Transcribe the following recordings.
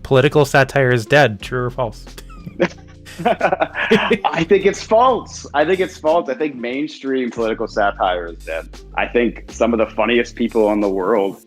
political satire is dead. True or false? I think it's false. I think mainstream political satire is dead. I think some of the funniest people in the world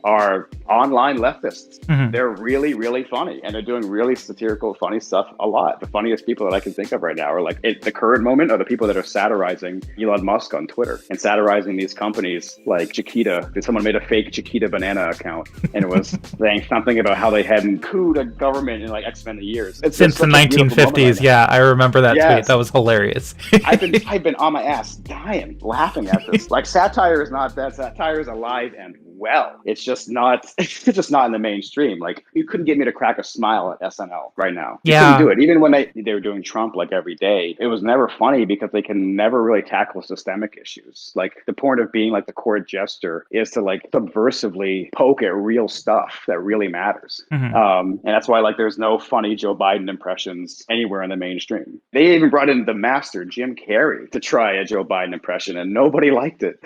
are online leftists. Mm-hmm. They're really, really funny, and they're doing really satirical, funny stuff a lot. The funniest people that I can think of right now are like, at the current moment, are the people that are satirizing Elon Musk on Twitter and satirizing these companies like Chiquita. Someone made a fake Chiquita banana account, and it was saying something about how they hadn't couped a government in like X many years. Since the 1950s, right, yeah, I remember that tweet. That was hilarious. I've been on my ass dying laughing at this. Like, satire is not dead. Satire is alive and well. It's just not in the mainstream. Like, you couldn't get me to crack a smile at SNL right now. You couldn't do it. Even when they were doing Trump like every day, it was never funny because they can never really tackle systemic issues. Like, the point of being like the court jester is to like subversively poke at real stuff that really matters. Mm-hmm. And that's why like there's no funny Joe Biden impressions anywhere in the mainstream. They even brought in the master Jim Carrey to try a Joe Biden impression, and nobody liked it.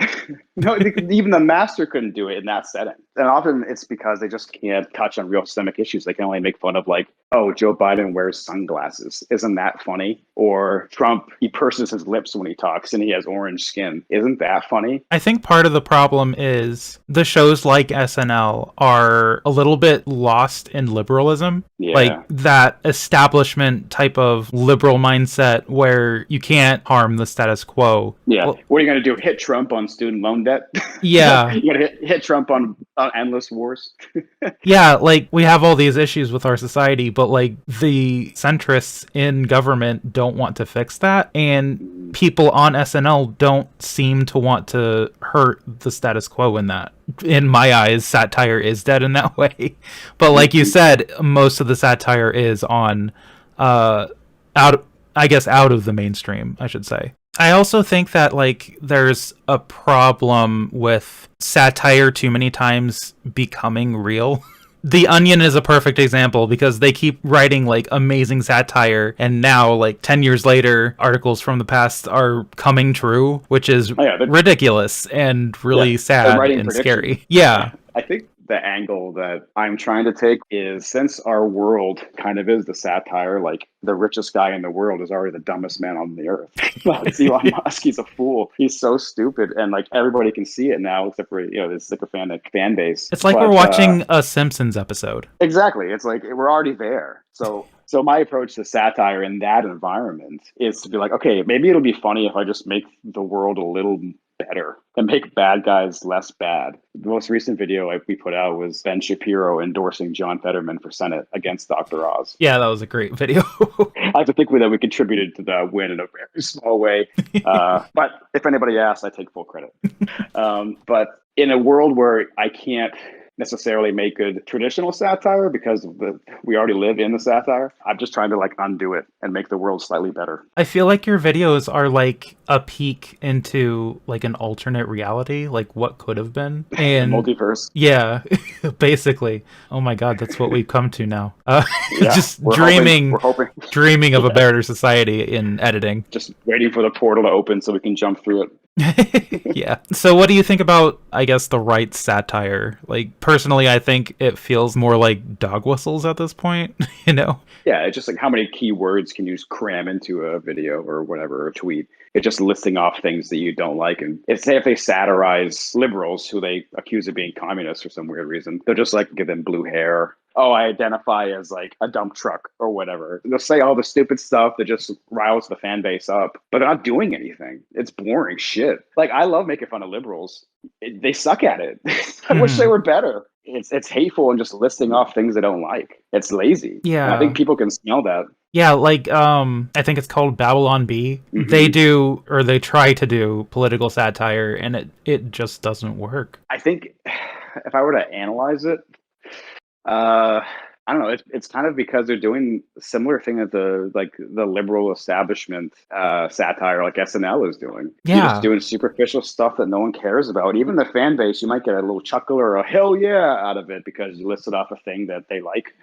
No, even the master couldn't do it in that setting. And often it's because they just can't touch on real systemic issues. They can only make fun of like, oh, Joe Biden wears sunglasses. Isn't that funny? Or Trump, he purses his lips when he talks and he has orange skin. Isn't that funny? I think part of the problem is the shows like SNL are a little bit lost in liberalism. Yeah. Like that establishment type of liberal mindset where you can't harm the status quo. Yeah. Well, what are you going to do? Hit Trump on student loan debt? Yeah. You got to hit Trump on endless wars? Yeah, like we have all these issues with our society, but like the centrists in government don't want to fix that, and people on SNL don't seem to want to hurt the status quo in that. In my eyes, satire is dead in that way. But like you said, most of the satire is on out of the mainstream, I should say. I also think that like there's a problem with satire too many times becoming real. The Onion is a perfect example because they keep writing like amazing satire, and now like 10 years later articles from the past are coming true, which is ridiculous and really sad and scary. Yeah. I think the angle that I'm trying to take is, since our world kind of is the satire, like the richest guy in the world is already the dumbest man on the earth. It's Elon Musk. He's a fool. He's so stupid. And like everybody can see it now, except for, this sycophantic fan base. It's like we're watching a Simpsons episode. Exactly. It's like we're already there. So my approach to satire in that environment is to be like, okay, maybe it'll be funny if I just make the world a little better and make bad guys less bad. The most recent video we put out was Ben Shapiro endorsing John Fetterman for Senate against Dr. Oz. Yeah, that was a great video. I have to think that we contributed to the win in a very small way. But if anybody asks, I take full credit. But in a world where I can't necessarily make good traditional satire because we already live in the satire, I'm just trying to like undo it and make the world slightly better. I feel like your videos are like a peek into like an alternate reality, like what could have been. And multiverse. Yeah, basically. Oh my God, that's what we've come to now. Just we're dreaming of a Yeah. better society in editing. Just waiting for the portal to open so we can jump through it. Yeah. So what do you think about, I guess, the right satire? Like, personally, I think it feels more like dog whistles at this point, Yeah, it's just like how many keywords can you cram into a video or whatever, a tweet? It's just listing off things that you don't like. And say if they satirize liberals who they accuse of being communists for some weird reason, they'll just like give them blue hair. Oh, I identify as like a dump truck or whatever. They'll say all the stupid stuff that just riles the fan base up, but they're not doing anything. It's boring shit. Like, I love making fun of liberals. They suck at it. I wish they were better. It's hateful and just listing off things they don't like. It's lazy. Yeah. And I think people can smell that. Yeah, like I think it's called Babylon Bee. Mm-hmm. They try to do political satire, and it just doesn't work. I think if I were to analyze it, I don't know. It's kind of because they're doing a similar thing that the liberal establishment satire like SNL is doing. Yeah, you're just doing superficial stuff that no one cares about. Even the fan base, you might get a little chuckle or a hell yeah out of it because you listed off a thing that they like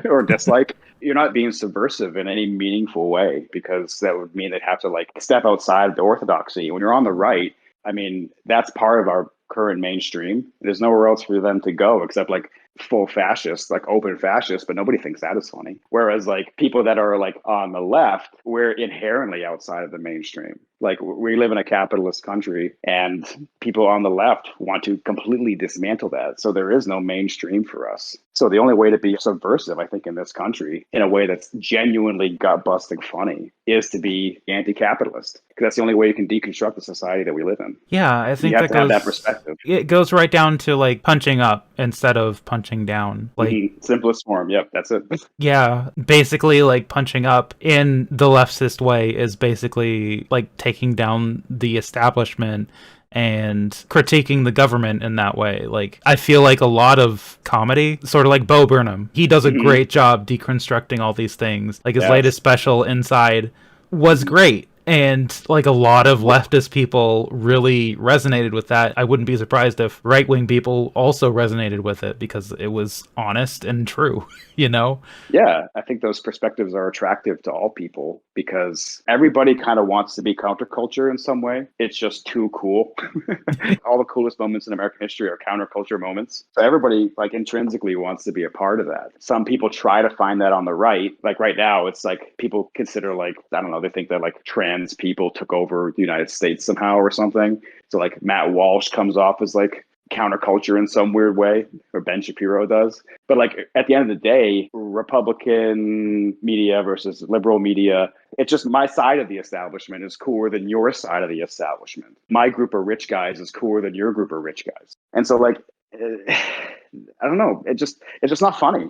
or dislike. You're not being subversive in any meaningful way, because that would mean they'd have to like step outside the orthodoxy. When you're on the right, I mean, that's part of our current mainstream. There's nowhere else for them to go except like full fascist, like open fascist, but nobody thinks that is funny. Whereas like people that are like on the left, we're inherently outside of the mainstream. Like we live in a capitalist country and people on the left want to completely dismantle that. So there is no mainstream for us. So the only way to be subversive, I think, in this country in a way that's genuinely gut busting funny is to be anti-capitalist, because that's the only way you can deconstruct the society that we live in. Yeah, I think You have that to have that goes. perspective. It goes right down to like punching up instead of punching down. Like, Simplest form. Yep, that's it. yeah, basically, like punching up in the leftist way is basically like taking down the establishment and critiquing the government in that way. Like, I feel like a lot of comedy, sort of like Bo Burnham, he does a great job deconstructing all these things. Like his latest special, Inside, was great. And like a lot of leftist people really resonated with that. I wouldn't be surprised if right-wing people also resonated with it because it was honest and true, you know? Yeah, I think those perspectives are attractive to all people because everybody kind of wants to be counterculture in some way. It's just too cool. All the coolest moments in American history are counterculture moments. So everybody like intrinsically wants to be a part of that. Some people try to find that on the right. Like right now, it's like people consider like, I don't know, they think that like trans people took over the United States somehow or something. So like Matt Walsh comes off as like counterculture in some weird way, or Ben Shapiro does. But like at the end of the day, Republican media versus liberal media, it's just my side of the establishment is cooler than your side of the establishment. My group of rich guys is cooler than your group of rich guys. And so like, I don't know, it's just not funny.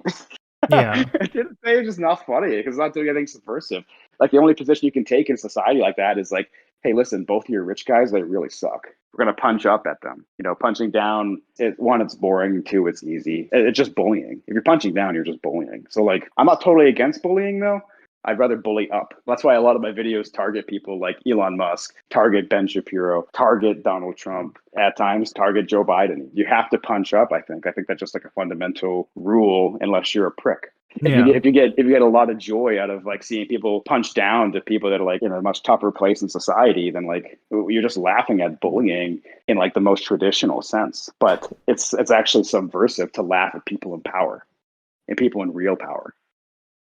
Yeah. At the end of the day, it's just not funny because it's not doing anything subversive. Like the only position you can take in society like that is like, hey, listen, both of your rich guys, they really suck. We're going to punch up at them. You know, punching down, one, it's boring. Two, it's easy. It's just bullying. If you're punching down, you're just bullying. So like, I'm not totally against bullying though. I'd rather bully up. That's why a lot of my videos target people like Elon Musk, target Ben Shapiro, target Donald Trump, at times target Joe Biden. You have to punch up, I think. I think that's just like a fundamental rule unless you're a prick. If you get a lot of joy out of like seeing people punch down to people that are like in a much tougher place in society, then like you're just laughing at bullying in like the most traditional sense. But it's actually subversive to laugh at people in power and people in real power.